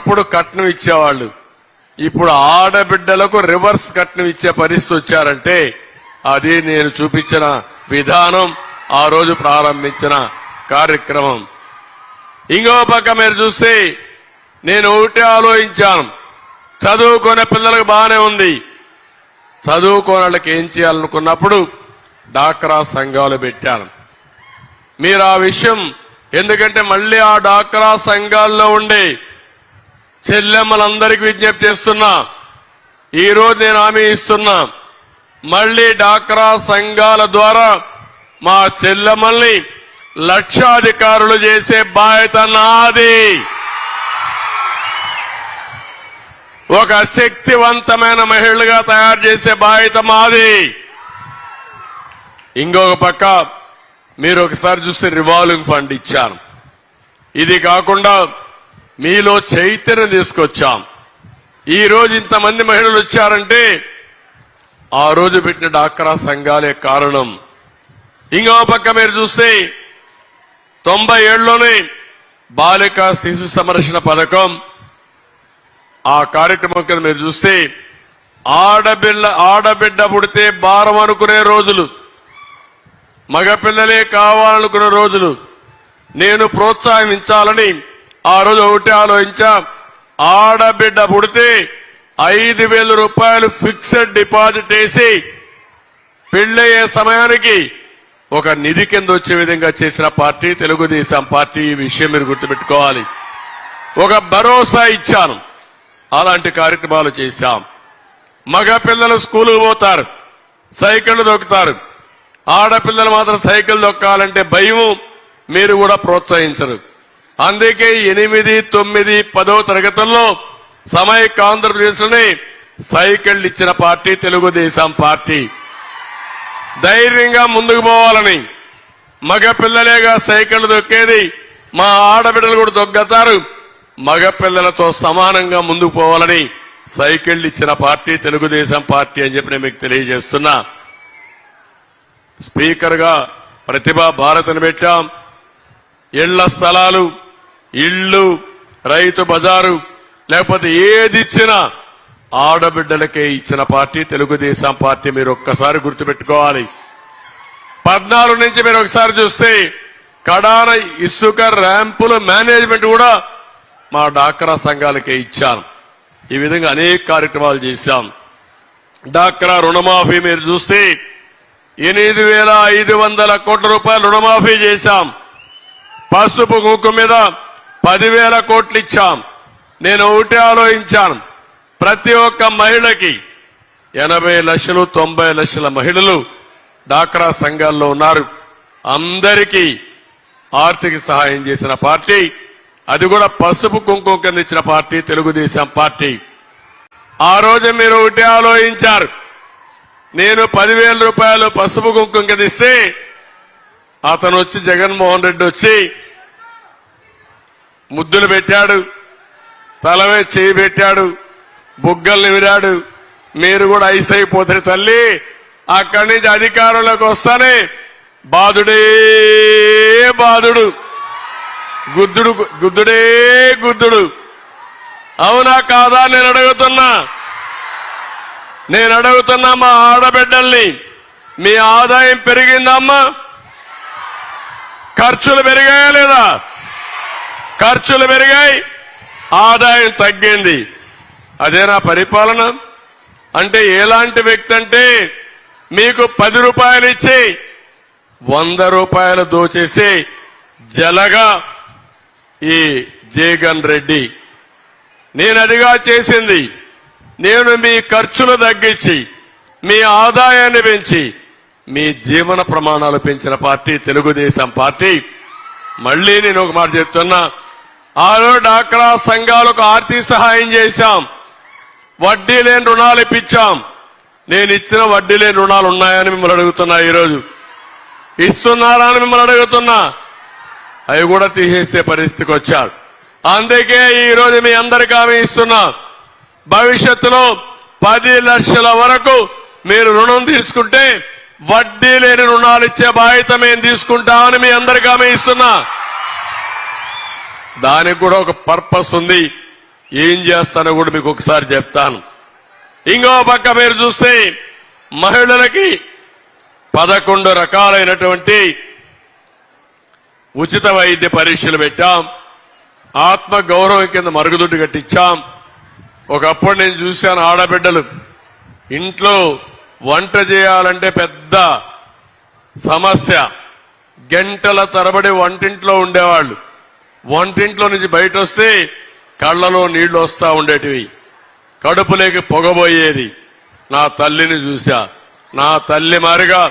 ఒకప్పుడు కట్నం ఇచ్చేవాళ్ళు, ఇప్పుడు ఆడబిడ్డలకు రివర్స్ కట్నం ఇచ్చే పరిస్థితి వచ్చారంటే అది నేను చూపించిన విధానం, ఆ రోజు ప్రారంభించిన కార్యక్రమం. ఇంకో పక్క మీరు చూస్తే నేను ఒకటే ఆలోచించాను, చదువుకునే పిల్లలకు బాగానే ఉంది, చదువుకోని వాళ్ళకి ఏం చేయాలనుకున్నప్పుడు డాక్రా సంఘాలు పెట్టాను. మీరు ఆ విషయం, ఎందుకంటే మళ్ళీ ఆ డాక్రా సంఘాల్లో ఉండే చెల్లెమ్మలందరికీ విజ్ఞప్తి చేస్తున్నా, ఈ రోజు నేను హామీ ఇస్తున్నా, మళ్లీ డాక్రా సంఘాల ద్వారా మా చెల్లెమ్మల్ని లక్షాధికారులు చేసే బాధ్యత నాది. ఒక శక్తివంతమైన మహిళలుగా తయారు చేసే బాధ్యత మాది. ఇంకొక పక్క మీరు ఒకసారి చూస్తే రివాల్వింగ్ ఫండ్ ఇచ్చాను. ఇది కాకుండా మీలో చైతన్యం తీసుకొచ్చాం. ఈ రోజు ఇంతమంది మహిళలు వచ్చారంటే ఆ రోజు పెట్టిన డాక్రా సంఘాలే కారణం. ఇంకో పక్క మీరు చూస్తే 97లోనే బాలికా శిశు సంరక్షణ పథకం, ఆ కార్యక్రమం కింద మీరు చూస్తే ఆడబిడ్డ పుడితే భారం అనుకునే రోజులు, మగపిల్లలే కావాలనుకునే రోజులు నేను ప్రోత్సహించాలని ఆ రోజు ఒకటి ఆలోచించా. ఆడబిడ్డ పుడితే 5,000 రూపాయలు ఫిక్స్డ్ డిపాజిట్ వేసి పెళ్లయ్యే సమయానికి ఒక నిధి కింద వచ్చే విధంగా చేసిన పార్టీ తెలుగుదేశం పార్టీ. ఈ విషయం మీరు గుర్తుపెట్టుకోవాలి. ఒక భరోసా ఇచ్చాను, అలాంటి కార్యక్రమాలు చేశాం. మగపిల్లలు స్కూలుకు పోతారు, సైకిళ్లు దొక్కుతారు, ఆడపిల్లలు మాత్రం సైకిల్ దొక్కాలంటే భయం, మీరు కూడా ప్రోత్సహించరు. అందుకే 8, 9, 10వ తరగతుల్లో సమైక్య ఆంధ్రప్రదేశ్లోనే సైకిళ్లు ఇచ్చిన పార్టీ తెలుగుదేశం పార్టీ. ధైర్యంగా ముందుకు పోవాలని, మగపిల్లలేగా సైకిళ్లు దొక్కేది, మా ఆడబిడ్డలు కూడా దొగ్గతారు, మగపిల్లలతో సమానంగా ముందుకు పోవాలని సైకిళ్లు ఇచ్చిన పార్టీ తెలుగుదేశం పార్టీ అని చెప్పి నేను మీకు తెలియజేస్తున్నా. స్పీకర్ గా ప్రతిభా భారతిని పెట్టాం. ఇళ్ల స్థలాలు, ఇళ్లు, రైతు బజారు, లేకపోతే ఏది ఇచ్చినా ఆడబిడ్డలకే ఇచ్చిన పార్టీ తెలుగుదేశం పార్టీ. మీరు ఒక్కసారి గుర్తుపెట్టుకోవాలి. 14 నుంచి మీరు ఒకసారి చూస్తే కడాన ఇసుక ర్యాంపుల మేనేజ్మెంట్ కూడా మా డాక్రా సంఘాలకే ఇచ్చాను. ఈ విధంగా అనేక కార్యక్రమాలు చేశాం. డాక్రా రుణమాఫీ మీరు చూస్తే 8,500 కోట్ల రూపాయలు రుణమాఫీ చేశాం. పసుపు కుంకుమ మీద 10,000 కోట్లు ఇచ్చాం. నేను ఒకటే ఆలోచించాను, ప్రతి ఒక్క మహిళకి 80 లక్షలు 90 లక్షల మహిళలు డాక్రా సంఘాల్లో ఉన్నారు. అందరికీ ఆర్థిక సహాయం చేసిన పార్టీ, అది కూడా పసుపు కుంకుమ కింద ఇచ్చిన పార్టీ తెలుగుదేశం పార్టీ. ఆ రోజు మీరు ఒకటే ఆలోచించారు, నేను 10,000 రూపాయలు పసుపు కుంకుమ కింద ఇస్తే అతను వచ్చి జగన్మోహన్ రెడ్డి వచ్చి ముద్దులు పెట్టాడు, తలవే చేయి పెట్టాడు, బుగ్గల్ని విరాడు. మీరు కూడా ఐస్ అయిపోతారు తల్లి, అక్కడి నుంచి అధికారంలోకి వస్తానే బాధుడే బాధుడు, గుద్దుడే గుద్దుడు. అవునా కాదా? నేను అడుగుతున్నా మా ఆడబిడ్డల్ని, మీ ఆదాయం పెరిగిందమ్మా? ఖర్చులు పెరిగాయా లేదా? ఖర్చులు పెరిగాయి, ఆదాయం తగ్గింది. అదేనా పరిపాలన అంటే? ఎలాంటి వ్యక్తి అంటే, మీకు 10 రూపాయలు ఇచ్చి 100 రూపాయలు దోచేసి జలగా ఈ జగన్ రెడ్డి. నేను అదిగా చేసింది, నేను మీ ఖర్చులు తగ్గించి మీ ఆదాయాన్ని పెంచి మీ జీవన ప్రమాణాలు పెంచిన పార్టీ తెలుగుదేశం పార్టీ. మళ్లీ నేను ఒక మాట చెప్తున్నా, ఆరో డాక్రా సంఘాలకు ఆర్థిక సహాయం చేశాం, వడ్డీ లేని రుణాలు ఇప్పించాం. నేను ఇచ్చిన వడ్డీ లేని రుణాలు ఉన్నాయని మిమ్మల్ని అడుగుతున్నా, ఈరోజు ఇస్తున్నారా అని మిమ్మల్ని అడుగుతున్నా. అవి కూడా తీసేసే పరిస్థితికి వచ్చారు. అందుకే ఈ రోజు మీ అందరికీ హామీ ఇస్తున్నా, భవిష్యత్తులో 10 లక్షల వరకు మీరు రుణం తీసుకుంటే వడ్డీ లేని రుణాలు ఇచ్చే బాధ్యత మేము తీసుకుంటామని మీ అందరికీ హామీ ఇస్తున్నా. దానికి కూడా ఒక పర్పస్ ఉంది. ఏం చేస్తానో కూడా మీకు ఒకసారి చెప్తాను. ఇంకో పక్క మీరు చూస్తే మహిళలకి 11 రకాలైనటువంటి ఉచిత వైద్య పరీక్షలు పెట్టాం. ఆత్మ గౌరవం కింద మరుగుదొడ్డి కట్టించాం. ఒకప్పుడు నేను చూశాను, ఆడబిడ్డలు ఇంట్లో వంట చేయాలంటే పెద్ద సమస్య. గంటల తరబడి వంటింట్లో ఉండేవాళ్ళు. వంటింట్లో నుంచి బయట వస్తే కళ్లలో నీళ్లు వస్తా ఉండేటివి, కడుపులోకి పొగబోయేది. నా తల్లిని చూశా. నా తల్లి మారిగా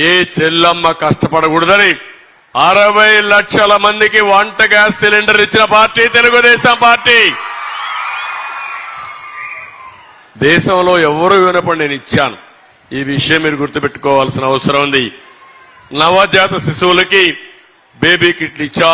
ఏ చెల్లమ్మ కష్టపడకూడదని 60 లక్షల మందికి వంట గ్యాస్ సిలిండర్ ఇచ్చిన పార్టీ తెలుగుదేశం పార్టీ. దేశంలో ఎవరు వినపడి నేను ఇచ్చాను. ఈ విషయం మీరు గుర్తుపెట్టుకోవాల్సిన అవసరం ఉంది. నవజాత శిశువులకి బేబీ కిట్లు ఇచ్చాం.